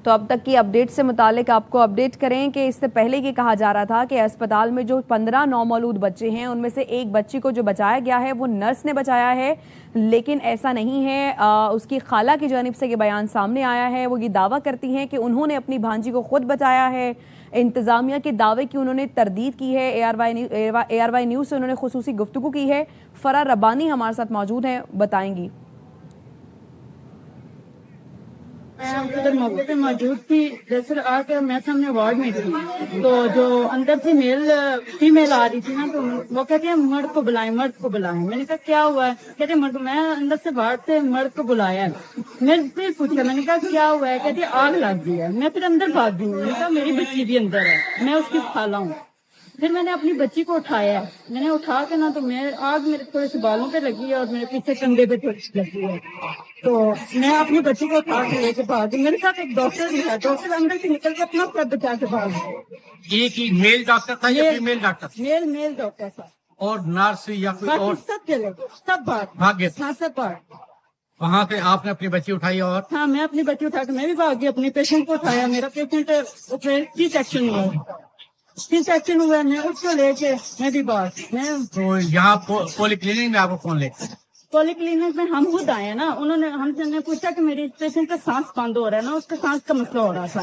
تو اب تک کی اپڈیٹ سے متعلق آپ کو اپڈیٹ کریں کہ اس سے پہلے یہ کہا جا رہا تھا کہ اسپتال میں جو 15 نومولود بچے ہیں ان میں سے ایک بچی کو جو بچایا گیا ہے وہ نرس نے بچایا ہے، لیکن ایسا نہیں ہے۔ اس کی خالہ کی جانب سے یہ بیان سامنے آیا ہے، وہ یہ دعویٰ کرتی ہیں کہ انہوں نے اپنی بھانجی کو خود بچایا ہے۔ انتظامیہ کے دعوے کی انہوں نے تردید کی ہے۔ اے آر وائی نیوز سے انہوں نے خصوصی گفتگو کی ہے۔ فرا ربانی ہمارے ساتھ موجود ہیں، بتائیں گی۔ میں ادھر موقع پہ موجود تھی، جیسے آ کے میں سامنے وارڈ میں تھی تو جو اندر سے فیمیل آ رہی تھی نا، تو وہ کہتے ہیں مرد کو بلائیں، مرد کو بلائیں۔ میں نے کہا کیا ہوا ہے؟ کہتے ہیں مرد، میں اندر سے وارڈ سے مرد کو بلایا ہے۔ میں پھر پوچھا، میں نے کہا کیا ہوا ہے؟ کہتے آگ لگ گئی ہے۔ میں پھر اندر بھاگ گئی، میں نے کہا میری بچی بھی اندر ہے، میں اس کی خالہ ہوں۔ پھر میں نے اپنی بچی کو اٹھایا، میں نے اٹھا کے نا تو آگ میرے تھوڑے سے بالوں پہ لگی ہے اور میرے پیچھے کندھے پہ تھوڑی سی لگی ہے، تو میں اپنی بچی کو اٹھا کے لے کے بھاگ گئی۔ میرے ساتھ ایک ڈاکٹر بھی ہے، ڈاکٹر اندر سے نکل کے اپنا سب بچا کے بھاگ گئے۔ ایک ہی میل ڈاکٹر تھا یا فیمیل ڈاکٹر؟ میل ڈاکٹر تھا، اور نرس یا کوئی اور؟ سب چلے گئے، سب بھاگ گئے؟ ہاں سب بھاگ۔ وہاں سے آپ نے اپنی بچی اٹھائی اور؟ ہاں میں اپنی بچی اٹھا کے میں بھی بھاگ گئی، اپنے پیشنٹ کو اٹھایا۔ میرا پیشنٹ سی سیکشن ہوا، سی سیکشن ہوا، میں اس کو لے کے میں بھی بھاگ۔ تو یہاں پولی کلینک میں آپ کو کون لے؟ پولی کلینک میں ہم خود آئے ہیں نا، انہوں نے ہم سے نے پوچھا کہ میری پیشنٹ کا سانس بند ہو رہا ہے نا، اس کا سانس کا مسئلہ ہو رہا تھا۔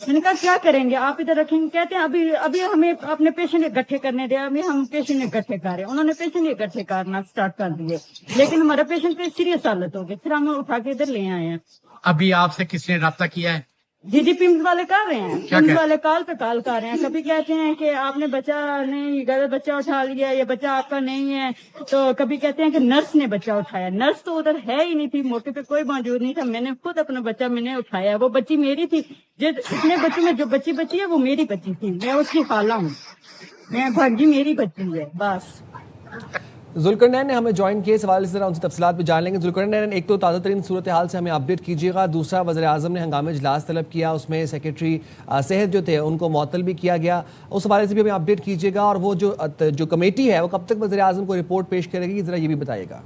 میں نے کہا کیا کریں گے، آپ ادھر رکھیں گے؟ کہتے ہیں ابھی ہمیں اپنے پیشنٹ اکٹھے کرنے دیں، ابھی ہم پیشنٹ اکٹھے کر رہے ہیں۔ انہوں نے پیشنٹ اکٹھے کرنا اسٹارٹ کر دیے، لیکن ہمارا پیشنٹ پہ سیریس حالت ہو گئی، پھر ہم اٹھا کے ادھر لے آئے ہیں۔ ابھی آپ سے کس نے رابطہ کیا ہے؟ جی پیمز والے کر رہے ہیں، پیمز والے کال پہ کال کر رہے ہیں۔ کبھی کہتے ہیں کہ آپ نے بچہ نہیں، غلط بچہ اٹھا لیا، یہ بچہ آپ کا نہیں ہے، تو کبھی کہتے ہیں کہ نرس نے بچہ اٹھایا۔ نرس تو ادھر ہے ہی نہیں تھی، موقع پہ کوئی موجود نہیں تھا، میں نے خود اپنا بچہ میں نے اٹھایا، وہ بچی میری تھی۔ اتنے بچوں میں جو بچی ہے وہ میری بچی تھی، میں اس کی خالہ ہوں، میں بھانجی میری بچی ہے بس۔ ذوالقرنین نے ہمیں جوائن کیے، اس حوالے سے ان سے تفصیلات بھی جان لیں گے۔ ذوالقرنین، ایک تو تازہ ترین صورتحال سے ہمیں اپڈیٹ کیجیے گا، دوسرا وزیر اعظم نے ہنگامی اجلاس طلب کیا، اس میں سیکرٹری صحت جو تھے ان کو معطل بھی کیا گیا، اس حوالے سے بھی ہمیں اپڈیٹ کیجیے گا، اور وہ جو کمیٹی ہے وہ کب تک وزیر اعظم کو رپورٹ پیش کرے گی، ذرا یہ بھی بتائیے گا۔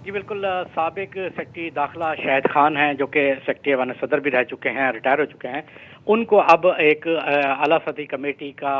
جی بالکل، سابق سیکرٹری داخلہ شاہد خان ہیں جو کہ سیکرٹری ایوان صدر بھی رہ چکے ہیں، ریٹائر ہو چکے ہیں، ان کو اب ایک اعلیٰ سطحی کمیٹی کا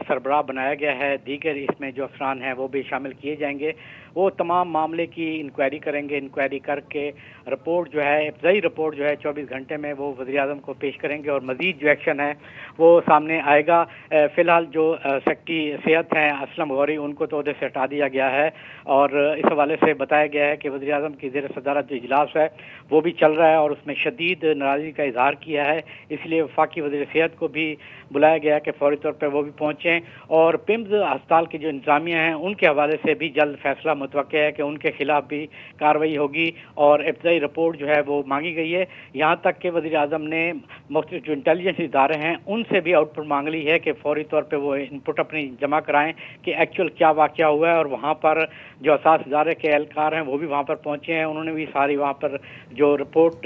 سربراہ بنایا گیا ہے۔ دیگر اس میں جو افسران ہیں وہ بھی شامل کیے جائیں گے، وہ تمام معاملے کی انکوائری کریں گے، انکوائری کر کے رپورٹ جو ہے، ابتدائی رپورٹ جو ہے 24 گھنٹے میں وہ وزیر اعظم کو پیش کریں گے، اور مزید جو ایکشن ہے وہ سامنے آئے گا۔ فی الحال جو سیکرٹری صحت ہیں اسلم غوری، ان کو تو عہدے سے ہٹا دیا گیا ہے، اور اس حوالے سے بتایا گیا ہے کہ وزیر اعظم کی زیر صدارت جو اجلاس ہے وہ بھی چل رہا ہے، اور اس میں شدید ناراضگی کا اظہار کیا ہے، اس لیے وفاقی وزیر صحت کو بھی بلایا گیا کہ فوری طور پر وہ بھی پہنچیں، اور پیمز ہسپتال کی جو انتظامیہ ہیں ان کے حوالے سے بھی جلد فیصلہ متوقع ہے کہ ان کے خلاف بھی کارروائی ہوگی، اور ابتدائی رپورٹ جو ہے وہ مانگی گئی ہے۔ یہاں تک کہ وزیر اعظم نے مختلف جو انٹیلیجنس ادارے ہیں ان سے بھی آؤٹ پٹ مانگ لی ہے کہ فوری طور پہ وہ ان پٹ اپنی جمع کرائیں کہ ایکچوئل کیا واقعہ ہوا ہے، اور وہاں پر جو اساس ادارے کے اہلکار ہیں وہ بھی وہاں پر پہنچے ہیں، انہوں نے بھی ساری وہاں پر جو رپورٹ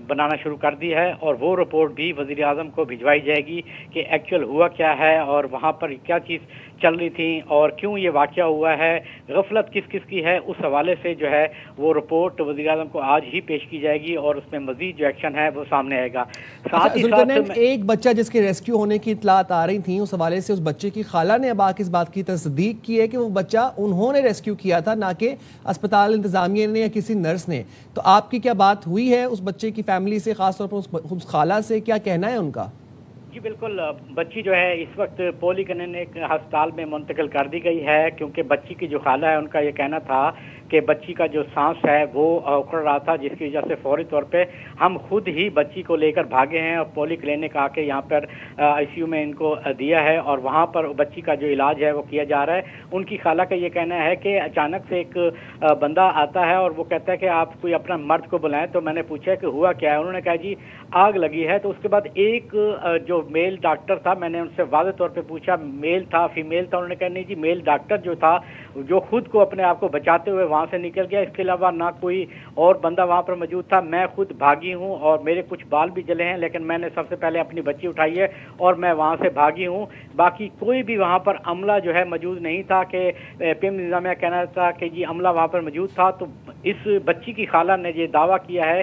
بنانا شروع کر دی ہے، اور وہ رپورٹ بھی وزیر اعظم کو بھجوائی جائے گی کہ ایکچوئل ہوا کیا ہے، اور وہاں پر کیا چیز چل رہی تھی، اور کیوں یہ واقعہ ہوا ہے، غفلت کس کس کی ہے، اس حوالے سے جو ہے وہ رپورٹ وزیر اعظم کو آج ہی پیش کی جائے گی، اور اس میں مزید جو ایکشن ہے وہ سامنے آئے گا۔ ساتھ ہی ساتھ ایک بچہ جس کے ریسکیو ہونے کی اطلاعات آ رہی تھیں، اس حوالے سے اس بچے کی خالہ نے اب اس بات کی تصدیق کی ہے کہ وہ بچہ انہوں نے ریسکیو کیا تھا، نہ کہ اسپتال انتظامیہ نے یا کسی نرس نے۔ تو آپ کی کیا بات ہوئی ہے اس بچے کی فیملی سے، خاص طور پر اس خالہ سے، کیا کہنا ہے ان کا؟ جی بالکل، بچی جو ہے اس وقت پولی کلینک ہسپتال میں منتقل کر دی گئی ہے، کیونکہ بچی کی جو خالہ ہے ان کا یہ کہنا تھا کہ بچی کا جو سانس ہے وہ اکھڑ رہا تھا، جس کی وجہ سے فوری طور پہ ہم خود ہی بچی کو لے کر بھاگے ہیں، اور پولی کلینک آ کے یہاں پر آئی سی یو میں ان کو دیا ہے، اور وہاں پر بچی کا جو علاج ہے وہ کیا جا رہا ہے۔ ان کی خالہ کا یہ کہنا ہے کہ اچانک سے ایک بندہ آتا ہے اور وہ کہتا ہے کہ آپ کوئی اپنا مرد کو بلائیں، تو میں نے پوچھا کہ ہوا کیا ہے، انہوں نے کہا جی آگ لگی ہے۔ تو اس کے بعد ایک جو میل ڈاکٹر تھا، میں نے ان سے واضح طور پہ پوچھا میل تھا فیمیل تھا، انہوں نے کہا نہیں جی میل ڈاکٹر جو تھا جو خود کو اپنے آپ کو بچاتے ہوئے وہاں سے نکل گیا، اس کے علاوہ نہ کوئی اور بندہ وہاں پر موجود تھا۔ میں خود بھاگی ہوں اور میرے کچھ بال بھی جلے ہیں، لیکن میں نے سب سے پہلے اپنی بچی اٹھائی ہے اور میں وہاں سے بھاگی ہوں۔ باقی کوئی بھی وہاں پر عملہ جو ہے موجود نہیں تھا کہ پیم انتظامیہ کہنا تھا کہ جی عملہ وہاں پر موجود تھا۔ تو اس بچی کی خالہ نے یہ دعویٰ کیا ہے